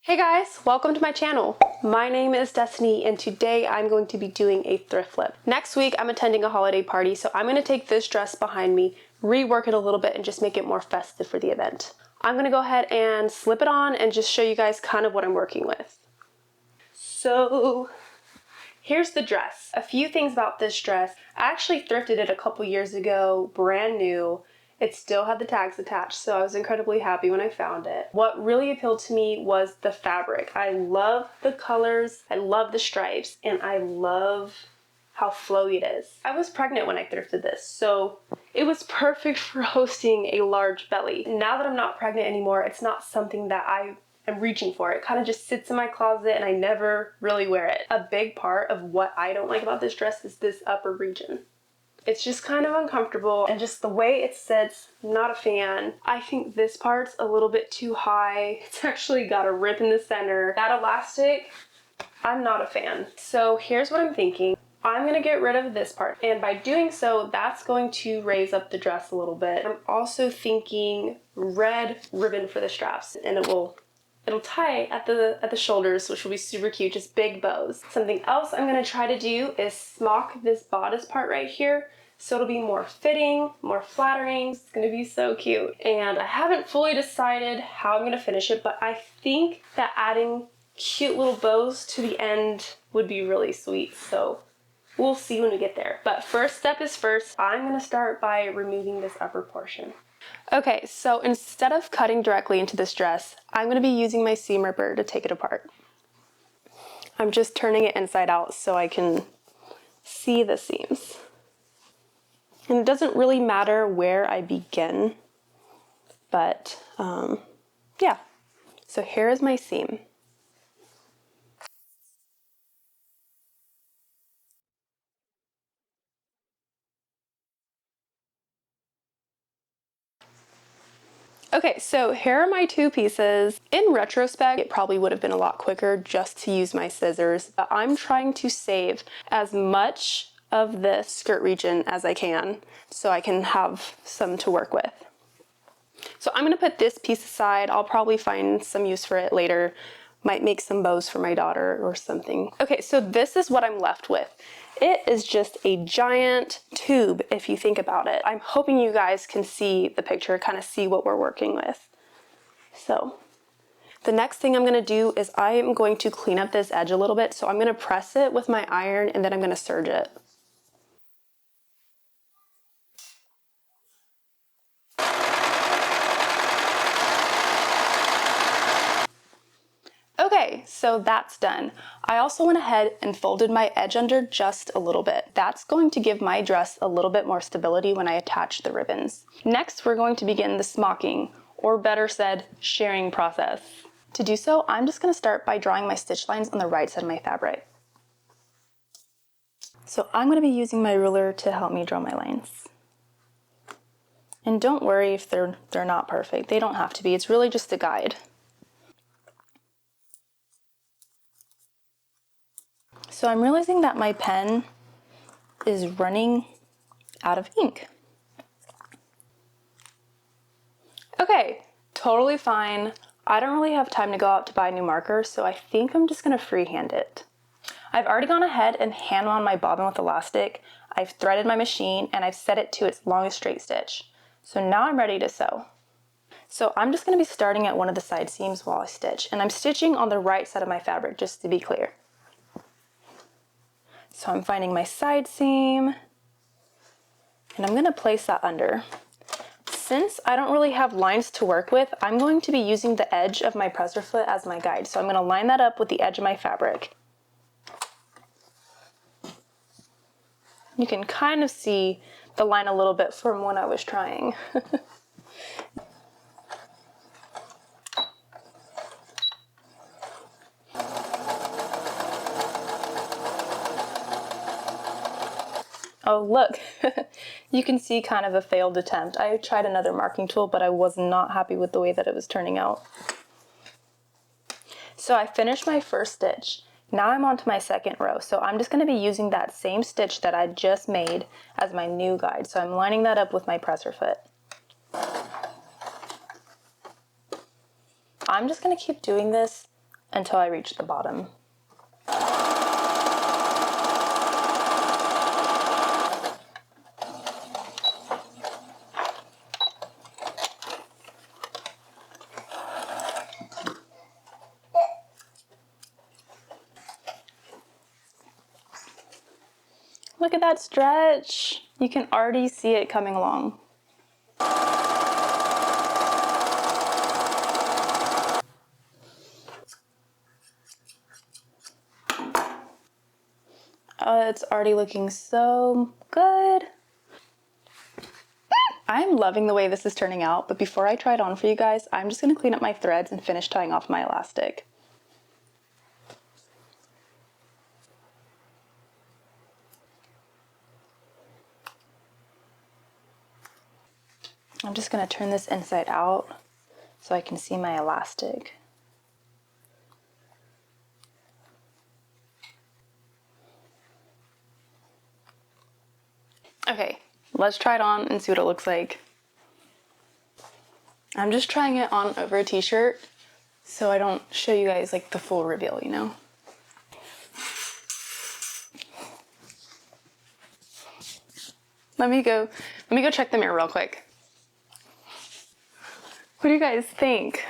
Hey guys, welcome to my channel. My name is Destiny and today I'm going to be doing a thrift flip. Next week I'm attending a holiday party, so I'm going to take this dress behind me, rework it a little bit and just make it more festive for the event. I'm going to go ahead and slip it on and just show you guys kind of what I'm working with. So here's the dress. A few things about this dress. I actually thrifted it a couple years ago, brand new. It still had the tags attached, so I was incredibly happy when I found it. What really appealed to me was the fabric. I love the colors, I love the stripes, and I love how flowy it is. I was pregnant when I thrifted this, so it was perfect for hosting a large belly. Now that I'm not pregnant anymore, it's not something that I am reaching for. It kind of just sits in my closet and I never really wear it. A big part of what I don't like about this dress is this upper region. It's just kind of uncomfortable and just the way it sits, not a fan. I think this part's a little bit too high. It's actually got a rip in the center. That elastic, I'm not a fan. So here's what I'm thinking. I'm gonna get rid of this part, and by doing so, that's going to raise up the dress a little bit. I'm also thinking red ribbon for the straps, and it'll tie at the shoulders, which will be super cute, just big bows. Something else I'm gonna try to do is smock this bodice part right here, so it'll be more fitting, more flattering. It's gonna be so cute. And I haven't fully decided how I'm gonna finish it, but I think that adding cute little bows to the end would be really sweet. So we'll see when we get there. But first step is first. I'm gonna start by removing this upper portion. Okay, so instead of cutting directly into this dress, I'm going to be using my seam ripper to take it apart. I'm just turning it inside out so I can see the seams. And it doesn't really matter where I begin, but yeah. So here is my seam. Okay, so here are my two pieces. In retrospect, it probably would have been a lot quicker just to use my scissors, but I'm trying to save as much of this skirt region as I can so I can have some to work with. So I'm gonna put this piece aside. I'll probably find some use for it later. Might make some bows for my daughter or something. Okay, so this is what I'm left with. It is just a giant tube if you think about it. I'm hoping you guys can see the picture, kind of see what we're working with. So the next thing I'm gonna do is I am going to clean up this edge a little bit. So I'm gonna press it with my iron and then I'm gonna serge it. Okay, so that's done. I also went ahead and folded my edge under just a little bit. That's going to give my dress a little bit more stability when I attach the ribbons. Next, we're going to begin the smocking, or better said, shearing process. To do so, I'm just gonna start by drawing my stitch lines on the right side of my fabric. So I'm gonna be using my ruler to help me draw my lines. And don't worry if they're not perfect. They don't have to be. It's really just a guide. So I'm realizing that my pen is running out of ink. Okay, totally fine. I don't really have time to go out to buy a new marker, so I think I'm just gonna freehand it. I've already gone ahead and hand wound my bobbin with elastic. I've threaded my machine and I've set it to its longest straight stitch. So now I'm ready to sew. So I'm just gonna be starting at one of the side seams while I stitch, and I'm stitching on the right side of my fabric, just to be clear. So I'm finding my side seam, and I'm gonna place that under. Since I don't really have lines to work with, I'm going to be using the edge of my presser foot as my guide. So I'm gonna line that up with the edge of my fabric. You can kind of see the line a little bit from when I was trying. Oh, look, you can see kind of a failed attempt. I tried another marking tool, but I was not happy with the way that it was turning out. So I finished my first stitch. Now I'm on to my second row. So I'm just gonna be using that same stitch that I just made as my new guide. So I'm lining that up with my presser foot. I'm just gonna keep doing this until I reach the bottom. Look at that stretch. You can already see it coming along. Oh, it's already looking so good. I'm loving the way this is turning out, but before I try it on for you guys, I'm just gonna clean up my threads and finish tying off my elastic. I'm just gonna turn this inside out so I can see my elastic. Okay, let's try it on and see what it looks like. I'm just trying it on over a t-shirt so I don't show you guys like the full reveal, you know? Let me go check the mirror real quick. What do you guys think?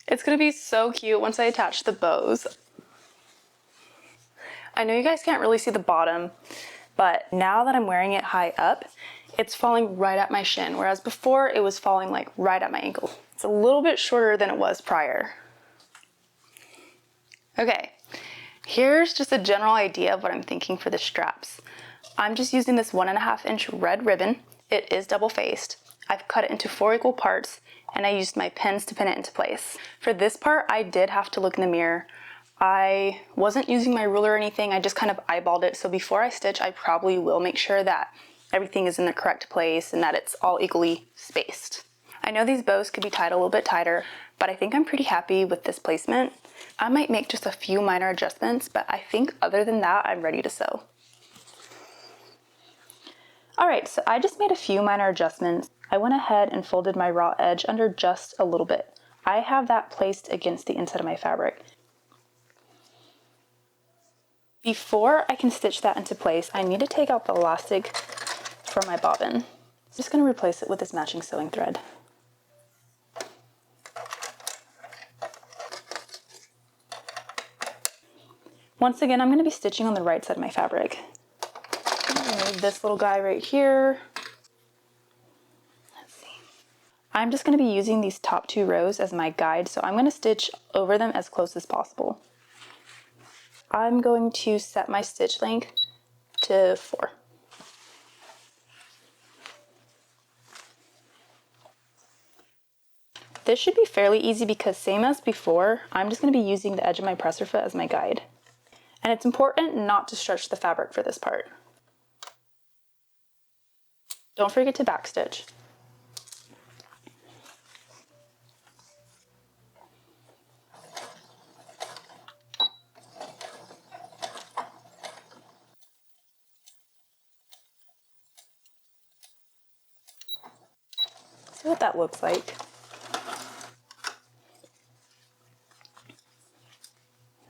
It's gonna be so cute once I attach the bows. I know you guys can't really see the bottom, but now that I'm wearing it high up, it's falling right at my shin, whereas before it was falling like right at my ankle. It's a little bit shorter than it was prior. Okay, here's just a general idea of what I'm thinking for the straps. I'm just using this 1.5 inch red ribbon. It is double faced. I've cut it into 4 equal parts and I used my pins to pin it into place. For this part, I did have to look in the mirror. I wasn't using my ruler or anything, I just kind of eyeballed it. So before I stitch, I probably will make sure that everything is in the correct place and that it's all equally spaced. I know these bows could be tied a little bit tighter, but I think I'm pretty happy with this placement. I might make just a few minor adjustments, but I think other than that, I'm ready to sew. All right, so I just made a few minor adjustments. I went ahead and folded my raw edge under just a little bit. I have that placed against the inside of my fabric. Before I can stitch that into place, I need to take out the elastic from my bobbin. I'm just going to replace it with this matching sewing thread. Once again, I'm going to be stitching on the right side of my fabric. Remove this little guy right here. Let's see. I'm just going to be using these top 2 rows as my guide, so I'm going to stitch over them as close as possible. I'm going to set my stitch length to 4. This should be fairly easy because same as before, I'm just going to be using the edge of my presser foot as my guide. And it's important not to stretch the fabric for this part. Don't forget to backstitch. See what that looks like.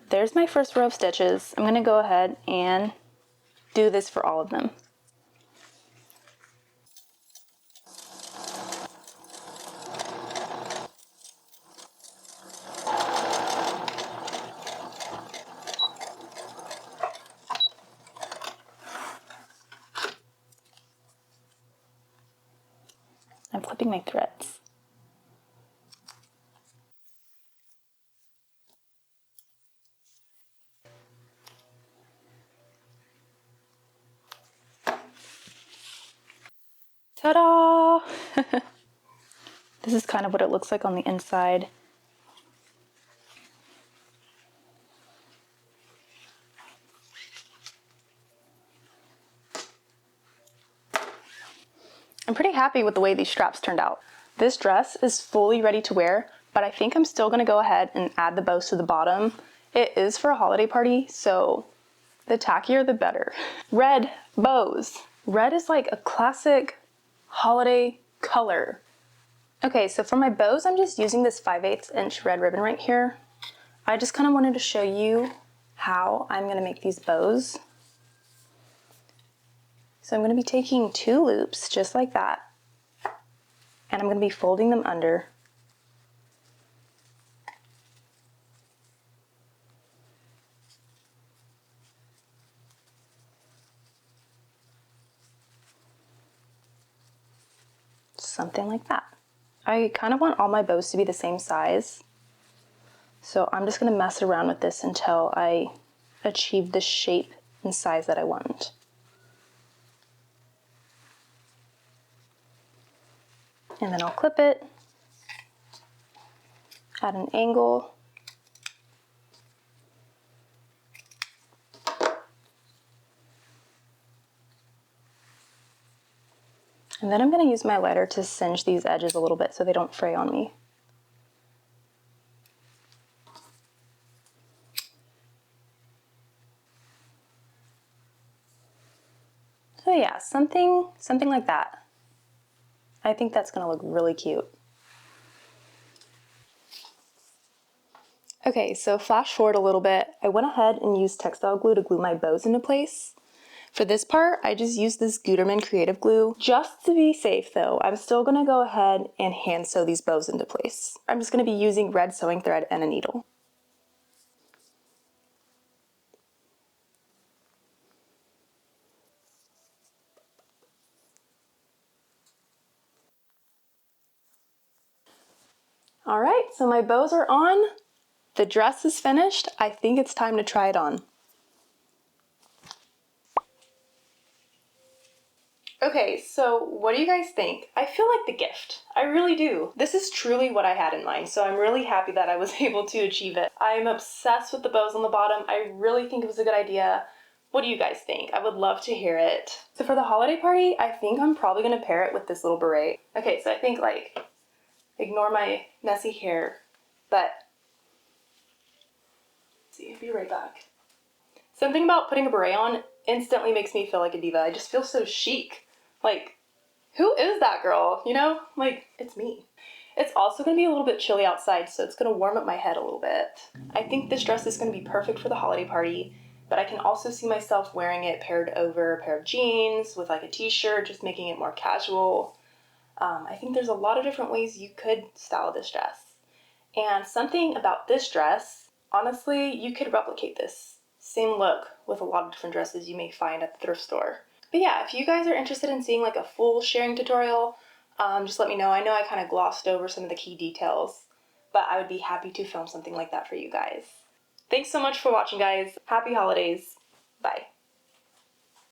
There's my first row of stitches. I'm going to go ahead and do this for all of them. I'm clipping my threads. Ta-da! This is kind of what it looks like on the inside. I'm pretty happy with the way these straps turned out. This dress is fully ready to wear, but I think I'm still gonna go ahead and add the bows to the bottom. It is for a holiday party, so the tackier the better. Red bows. Red is like a classic holiday color. Okay, so for my bows, I'm just using this 5/8 inch red ribbon right here. I just kind of wanted to show you how I'm going to make these bows. So I'm going to be taking 2 loops just like that, and I'm going to be folding them under. Something like that. I kind of want all my bows to be the same size, so I'm just going to mess around with this until I achieve the shape and size that I want. And then I'll clip it at an angle. And then I'm going to use my lighter to singe these edges a little bit so they don't fray on me. So yeah, something like that. I think that's going to look really cute. Okay, so flash forward a little bit. I went ahead and used textile glue to glue my bows into place. For this part, I just used this Gutermann Creative Glue. Just to be safe though, I'm still gonna go ahead and hand sew these bows into place. I'm just gonna be using red sewing thread and a needle. All right, so my bows are on. The dress is finished. I think it's time to try it on. Okay, so what do you guys think? I feel like the gift. I really do. This is truly what I had in mind, so I'm really happy that I was able to achieve it. I'm obsessed with the bows on the bottom. I really think it was a good idea. What do you guys think? I would love to hear it. So for the holiday party, I think I'm probably gonna pair it with this little beret. Okay, so I think like, ignore my messy hair, but, let's see, I'll be right back. Something about putting a beret on instantly makes me feel like a diva. I just feel so chic. Like, who is that girl? You know, like, it's me. It's also gonna be a little bit chilly outside, so it's gonna warm up my head a little bit. I think this dress is gonna be perfect for the holiday party, but I can also see myself wearing it paired over a pair of jeans with like a t-shirt, just making it more casual. I think there's a lot of different ways you could style this dress. And something about this dress, honestly, you could replicate this same look with a lot of different dresses you may find at the thrift store. But yeah, if you guys are interested in seeing like a full sharing tutorial, just let me know. I know I kind of glossed over some of the key details, but I would be happy to film something like that for you guys. Thanks so much for watching, guys. Happy holidays. Bye.